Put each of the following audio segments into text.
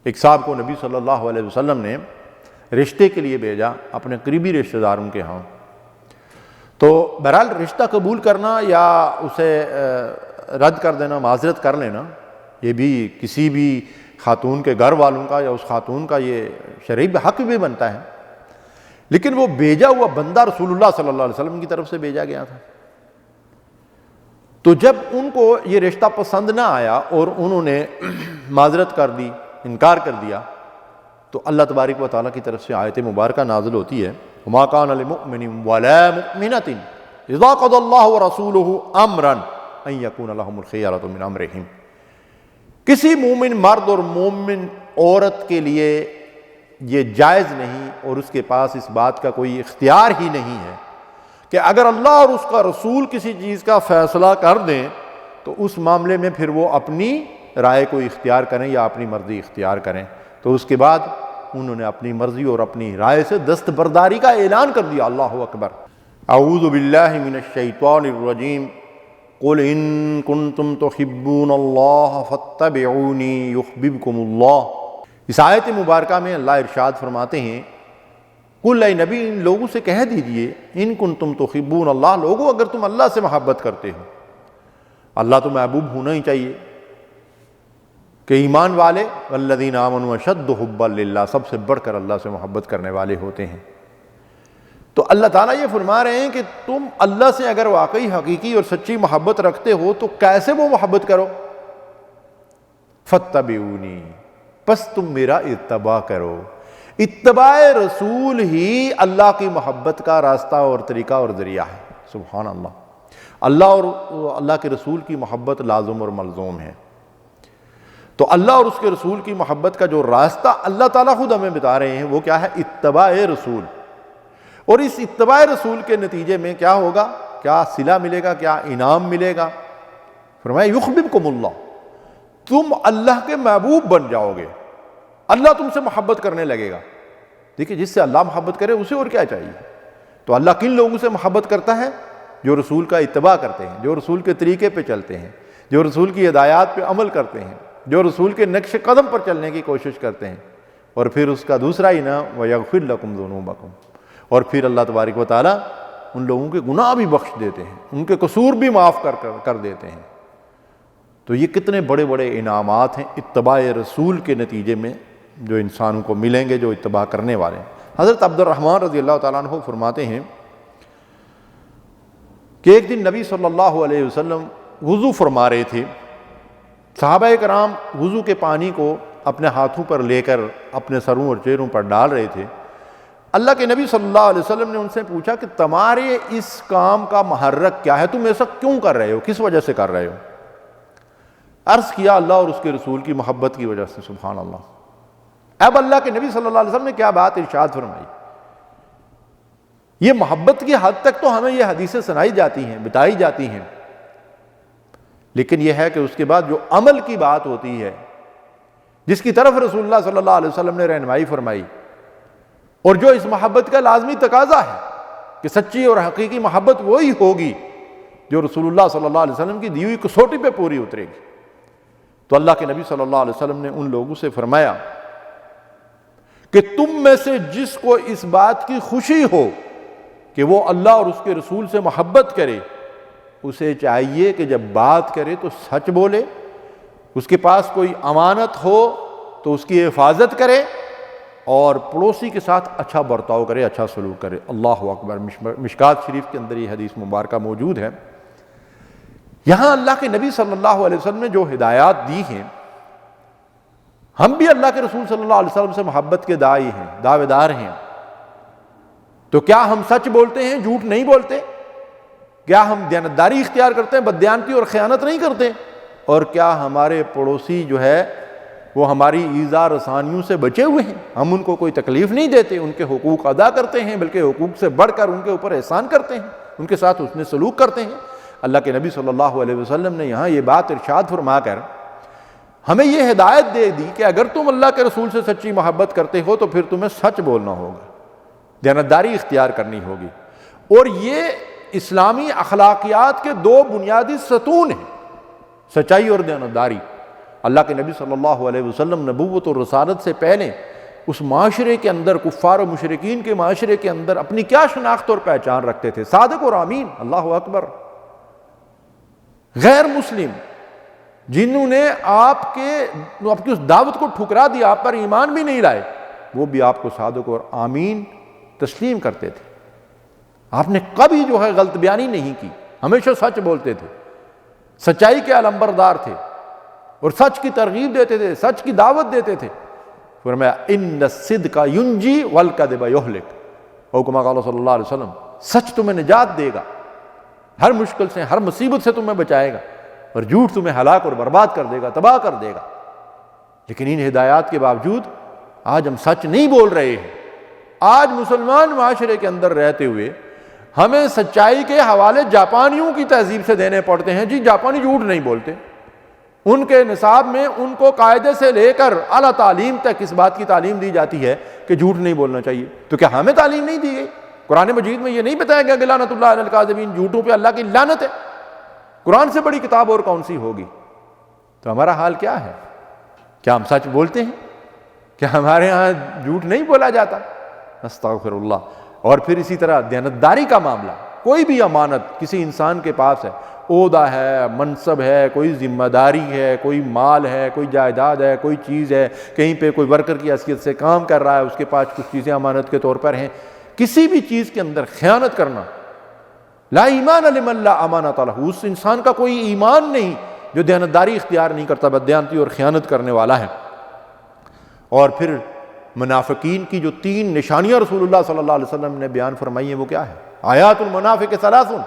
ایک صاحب کو نبی صلی اللہ علیہ وسلم نے رشتے کے لیے بھیجا اپنے قریبی رشتہ داروں کے ہاں، تو بہرحال رشتہ قبول کرنا یا اسے رد کر دینا، معذرت کر لینا، یہ بھی کسی بھی خاتون کے گھر والوں کا یا اس خاتون کا یہ شرعی حق بھی بنتا ہے، لیکن وہ بھیجا ہوا بندہ رسول اللہ صلی اللہ علیہ وسلم کی طرف سے بھیجا گیا تھا۔ تو جب ان کو یہ رشتہ پسند نہ آیا اور انہوں نے معذرت کر دی، انکار کر دیا، تو اللہ تبارک و تعالیٰ کی طرف سے آیت مبارکہ نازل ہوتی ہے، وَمَا كَانَ لِمُؤْمِنٍ وَلَا مُؤْمِنَةٍ إِذَا قَضَى اللَّهُ وَرَسُولُهُ أَمْرًا أَن يَكُونَ لَهُمُ الْخِيَرَةُ مِنْ أَمْرِهِمْ۔ کسی مومن مرد اور مومن عورت کے لیے یہ جائز نہیں اور اس کے پاس اس بات کا کوئی اختیار ہی نہیں ہے کہ اگر اللہ اور اس کا رسول کسی چیز کا فیصلہ کر دیں تو اس معاملے میں پھر وہ اپنی رائے کو اختیار کریں یا اپنی مرضی اختیار کریں۔ تو اس کے بعد انہوں نے اپنی مرضی اور اپنی رائے سے دستبرداری کا اعلان کر دیا۔ اللہ اکبر۔ اعوذ باللہ من الشیطان الرجیم، قل ان کنتم تحبون اللہ فاتبعونی یحببکم اللہ۔ اس آیت مبارکہ میں اللہ ارشاد فرماتے ہیں، قل اے نبی ان لوگوں سے کہہ دیجئے، ان کنتم تحبون اللہ، لوگوں اگر تم اللہ سے محبت کرتے ہو، اللہ تو محبوب ہونا ہی چاہیے کہ ایمان والے والذین آمنوا اشد حبا للہ، سب سے بڑھ کر اللہ سے محبت کرنے والے ہوتے ہیں۔ تو اللہ تعالیٰ یہ فرما رہے ہیں کہ تم اللہ سے اگر واقعی حقیقی اور سچی محبت رکھتے ہو تو کیسے وہ محبت کرو؟ فاتبعونی، پس تم میرا اتباع کرو۔ اتباع رسول ہی اللہ کی محبت کا راستہ اور طریقہ اور ذریعہ ہے۔ سبحان اللہ، اللہ اور اللہ کے رسول کی محبت لازم اور ملزوم ہے۔ تو اللہ اور اس کے رسول کی محبت کا جو راستہ اللہ تعالیٰ خود ہمیں بتا رہے ہیں وہ کیا ہے؟ اتباع رسول۔ اور اس اتباع رسول کے نتیجے میں کیا ہوگا؟ کیا صلہ ملے گا، کیا انعام ملے گا؟ فرمایا یحببکم اللہ، تم اللہ کے محبوب بن جاؤ گے، اللہ تم سے محبت کرنے لگے گا۔ دیکھیں، جس سے اللہ محبت کرے اسے اور کیا چاہیے؟ تو اللہ کن لوگوں سے محبت کرتا ہے؟ جو رسول کا اتباع کرتے ہیں، جو رسول کے طریقے پہ چلتے ہیں، جو رسول کی ہدایات پہ عمل کرتے ہیں، جو رسول کے نقش قدم پر چلنے کی کوشش کرتے ہیں۔ اور پھر اس کا دوسرا انعام وَيَغْفِرْ لَكُمْ ذُنُوبَكُمْ، اور پھر اللہ تبارک و تعالیٰ ان لوگوں کے گناہ بھی بخش دیتے ہیں، ان کے قصور بھی معاف کر دیتے ہیں۔ تو یہ کتنے بڑے بڑے انعامات ہیں اتباع رسول کے نتیجے میں جو انسانوں کو ملیں گے جو اتباع کرنے والے ہیں۔ حضرت عبد الرحمن رضی اللہ تعالیٰ عنہ فرماتے ہیں کہ ایک دن نبی صلی اللہ علیہ وسلم وضو فرما رہے تھے، صحابہ کرام وضو کے پانی کو اپنے ہاتھوں پر لے کر اپنے سروں اور چہروں پر ڈال رہے تھے۔ اللہ کے نبی صلی اللہ علیہ وسلم نے ان سے پوچھا کہ تمہارے اس کام کا محرک کیا ہے؟ تم ایسا کیوں کر رہے ہو؟ کس وجہ سے کر رہے ہو؟ عرض کیا اللہ اور اس کے رسول کی محبت کی وجہ سے۔ سبحان اللہ۔ اب اللہ کے نبی صلی اللہ علیہ وسلم نے کیا بات ارشاد فرمائی؟ یہ محبت کی حد تک تو ہمیں یہ حدیثیں سنائی جاتی ہیں، بتائی جاتی ہیں، لیکن یہ ہے کہ اس کے بعد جو عمل کی بات ہوتی ہے، جس کی طرف رسول اللہ صلی اللہ علیہ وسلم نے رہنمائی فرمائی، اور جو اس محبت کا لازمی تقاضا ہے کہ سچی اور حقیقی محبت وہی ہوگی جو رسول اللہ صلی اللہ علیہ وسلم کی دی ہوئی کسوٹی پہ پوری اترے گی۔ تو اللہ کے نبی صلی اللہ علیہ وسلم نے ان لوگوں سے فرمایا کہ تم میں سے جس کو اس بات کی خوشی ہو کہ وہ اللہ اور اس کے رسول سے محبت کرے، اسے چاہیے کہ جب بات کرے تو سچ بولے، اس کے پاس کوئی امانت ہو تو اس کی حفاظت کرے، اور پڑوسی کے ساتھ اچھا برتاؤ کرے، اچھا سلوک کرے۔ اللہ اکبر۔ مشکات شریف کے اندر یہ حدیث مبارکہ موجود ہے۔ یہاں اللہ کے نبی صلی اللہ علیہ وسلم نے جو ہدایات دی ہیں، ہم بھی اللہ کے رسول صلی اللہ علیہ وسلم سے محبت کے داعی ہیں، دعوے دار ہیں۔ تو کیا ہم سچ بولتے ہیں، جھوٹ نہیں بولتے؟ کیا ہم دیانتداری اختیار کرتے ہیں، بددیانتی اور خیانت نہیں کرتے؟ اور کیا ہمارے پڑوسی جو ہے وہ ہماری ایذا رسانیوں سے بچے ہوئے ہیں؟ ہم ان کو کوئی تکلیف نہیں دیتے، ان کے حقوق ادا کرتے ہیں، بلکہ حقوق سے بڑھ کر ان کے اوپر احسان کرتے ہیں، ان کے ساتھ حسن سلوک کرتے ہیں۔ اللہ کے نبی صلی اللہ علیہ وسلم نے یہاں یہ بات ارشاد فرما کر ہمیں یہ ہدایت دے دی کہ اگر تم اللہ کے رسول سے سچی محبت کرتے ہو تو پھر تمہیں سچ بولنا ہوگا، دیانتداری اختیار کرنی ہوگی۔ اور یہ اسلامی اخلاقیات کے دو بنیادی ستون ہیں، سچائی اور دیانتداری۔ اللہ کے نبی صلی اللہ علیہ وسلم نبوت اور رسالت سے پہلے اس معاشرے کے اندر، کفار و مشرکین کے معاشرے کے اندر اپنی کیا شناخت اور پہچان رکھتے تھے؟ صادق اور امین، اللہ اکبر۔ غیر مسلم جنہوں نے آپ کی اس دعوت کو ٹھکرا دیا، آپ پر ایمان بھی نہیں لائے، وہ بھی آپ کو صادق اور آمین تسلیم کرتے تھے۔ آپ نے کبھی جو ہے غلط بیانی نہیں کی، ہمیشہ سچ بولتے تھے، سچائی کے علمبردار تھے اور سچ کی ترغیب دیتے تھے، سچ کی دعوت دیتے تھے۔ فرمایا ان الصدق ینجی والکذب یہلک، او کما قال صلی اللہ علیہ وسلم، سچ تمہیں نجات دے گا، ہر مشکل سے، ہر مصیبت سے تمہیں بچائے گا، اور جھوٹ تمہیں ہلاک اور برباد کر دے گا، تباہ کر دے گا۔ لیکن ان ہدایات کے باوجود آج ہم سچ نہیں بول رہے ہیں۔ آج مسلمان معاشرے کے اندر رہتے ہوئے ہمیں سچائی کے حوالے جاپانیوں کی تہذیب سے دینے پڑتے ہیں۔ جی جاپانی جھوٹ نہیں بولتے، ان کے نصاب میں ان کو قاعدے سے لے کر اعلیٰ تعلیم تک اس بات کی تعلیم دی جاتی ہے کہ جھوٹ نہیں بولنا چاہیے۔ تو کیا ہمیں تعلیم نہیں دی گئی؟ قرآن مجید میں یہ نہیں بتایا گیا کہ لعنت اللہ علی الکاذبین، جھوٹوں پہ اللہ کی لعنت ہے؟ قرآن سے بڑی کتاب اور کون سی ہوگی؟ تو ہمارا حال کیا ہے؟ کیا ہم سچ بولتے ہیں؟ کیا ہمارے ہاں جھوٹ نہیں بولا جاتا؟ استغفر اللہ۔ اور پھر اسی طرح دیانتداری کا معاملہ، کوئی بھی امانت کسی انسان کے پاس ہے، عہدہ ہے، منصب ہے، کوئی ذمہ داری ہے، کوئی مال ہے، کوئی جائیداد ہے، کوئی چیز ہے، کہیں پہ کوئی ورکر کی حیثیت سے کام کر رہا ہے، اس کے پاس کچھ چیزیں امانت کے طور پر ہیں، کسی بھی چیز کے اندر خیانت کرنا، لا ایمان لمن لا امانۃ لہ، اس انسان کا کوئی ایمان نہیں جو دیانتداری اختیار نہیں کرتا، بددیانتی اور خیانت کرنے والا ہے۔ اور پھر منافقین کی جو 3 نشانیاں رسول اللہ صلی اللہ علیہ وسلم نے بیان فرمائی ہیں وہ کیا ہے؟ آیات المنافق 3،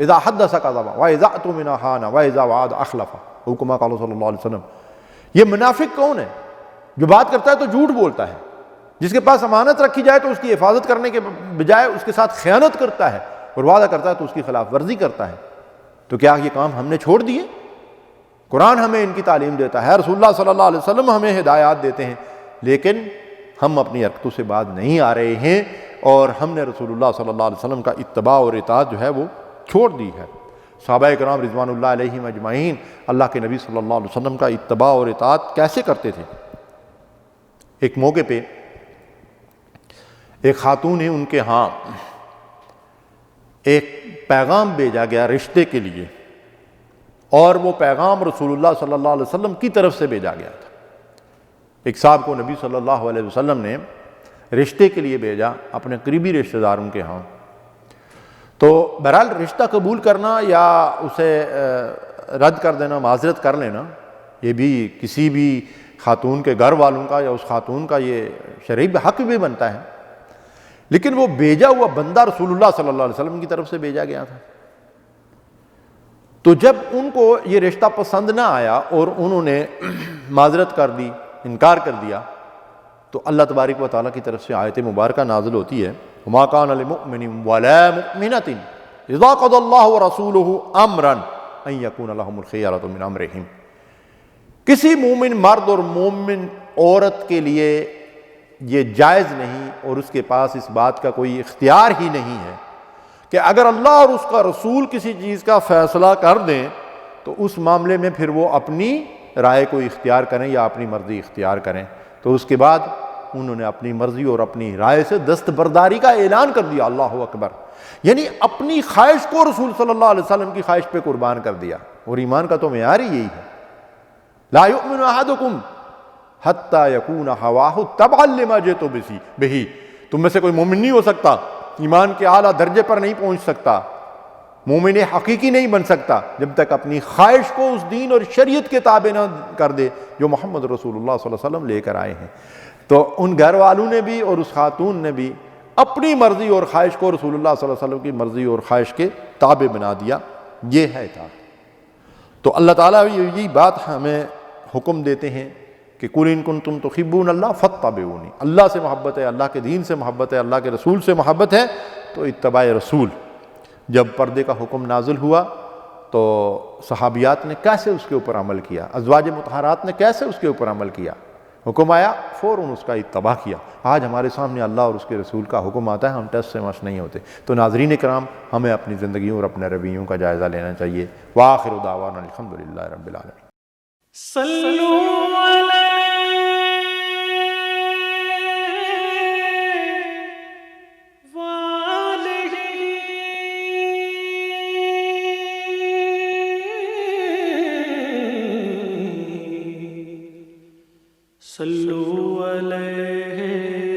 اذا حدث کذب واذا اؤتمن خان واذا وعد اخلف، او کما قال صلی اللہ علیہ وسلم۔ یہ منافق کون ہے؟ جو بات کرتا ہے تو جھوٹ بولتا ہے، جس کے پاس امانت رکھی جائے تو اس کی حفاظت کرنے کے بجائے اس کے ساتھ خیانت کرتا ہے، اور وعدہ کرتا ہے تو اس کی خلاف ورزی کرتا ہے۔ تو کیا یہ کام ہم نے چھوڑ دیے؟ قرآن ہمیں ان کی تعلیم دیتا ہے، رسول اللہ صلی اللہ علیہ وسلم ہمیں ہدایات دیتے ہیں، لیکن ہم اپنی حرکتوں سے باز نہیں آ رہے ہیں، اور ہم نے رسول اللہ صلی اللہ علیہ وسلم کا اتباع اور اطاعت جو ہے وہ چھوڑ دی ہے۔ صحابہ کرام رضوان اللہ علیہم اجمعین اللہ کے نبی صلی اللہ علیہ وسلم کا اتباع اور اطاعت کیسے کرتے تھے؟ ایک موقع پہ ایک خاتون ہے، ان کے ہاں ایک پیغام بھیجا گیا رشتے کے لیے، اور وہ پیغام رسول اللہ صلی اللہ علیہ وسلم کی طرف سے بھیجا گیا تھا۔ ایک صاحب کو نبی صلی اللہ علیہ وسلم نے رشتے کے لیے بھیجا اپنے قریبی رشتہ داروں کے ہاں۔ تو بہرحال رشتہ قبول کرنا یا اسے رد کر دینا، معذرت کر لینا، یہ بھی کسی بھی خاتون کے گھر والوں کا یا اس خاتون کا یہ شرعی حق بھی بنتا ہے، لیکن وہ بھیجا ہوا بندہ رسول اللہ صلی اللہ علیہ وسلم کی طرف سے بھیجا گیا تھا۔ تو جب ان کو یہ رشتہ پسند نہ آیا اور انہوں نے معذرت کر دی، انکار کر دیا، تو اللہ تبارک و تعالیٰ کی طرف سے آیت مبارکہ نازل ہوتی ہے، وَمَا كَانَ لِمُؤْمِنٍ وَلَا مُؤْمِنَةٍ إِذَا قَضَى اللَّهُ وَرَسُولُهُ أَمْرًا أَن يَكُونَ لَهُمُ الْخِيَرَةُ مِنْ أَمْرِهِمْ۔ کسی مومن مرد اور مومن عورت کے لیے یہ جائز نہیں اور اس کے پاس اس بات کا کوئی اختیار ہی نہیں ہے کہ اگر اللہ اور اس کا رسول کسی چیز کا فیصلہ کر دیں تو اس معاملے میں پھر وہ اپنی رائے کو اختیار کریں یا اپنی مرضی اختیار کریں۔ تو اس کے بعد انہوں نے اپنی مرضی اور اپنی رائے سے دستبرداری کا اعلان کر دیا، اللہ اکبر، یعنی اپنی خواہش کو رسول صلی اللہ علیہ وسلم کی خواہش پہ قربان کر دیا۔ اور ایمان کا تو معیار ہی یہی ہے، لا یؤمن احدکم حتی یکون ہواہ تبعا لما جئت بہ، تم میں سے کوئی مومن نہیں ہو سکتا، ایمان کے اعلیٰ درجے پر نہیں پہنچ سکتا، مومن حقیقی نہیں بن سکتا جب تک اپنی خواہش کو اس دین اور شریعت کے تابع نہ کر دے جو محمد رسول اللہ صلی اللہ علیہ وسلم لے کر آئے ہیں۔ تو ان گھر والوں نے بھی اور اس خاتون نے بھی اپنی مرضی اور خواہش کو رسول اللہ صلی اللہ علیہ وسلم کی مرضی اور خواہش کے تابع بنا دیا، یہ ہے اطاعت۔ تو اللہ تعالیٰ یہی بات ہمیں حکم دیتے ہیں کہ قُلْ إِن كُنتُمْ تُحِبُّونَ اللَّهَ فَاتَّبِعُونِی، اللہ سے محبت ہے، اللہ کے دین سے محبت ہے، اللہ کے رسول سے محبت ہے، تو اتباع رسول۔ جب پردے کا حکم نازل ہوا تو صحابیات نے کیسے اس کے اوپر عمل کیا، ازواج مطہرات نے کیسے اس کے اوپر عمل کیا، حکم آیا فوراً اس کا اتباع کیا۔ آج ہمارے سامنے اللہ اور اس کے رسول کا حکم آتا ہے، ہم ٹس سے مش نہیں ہوتے۔ تو ناظرین کرام، ہمیں اپنی زندگیوں اور اپنے رویوں کا جائزہ لینا چاہیے۔ وآخر دعوانا الحمدللہ رب العالمین۔ صلوا علیہ وآلہ صلوا علیہ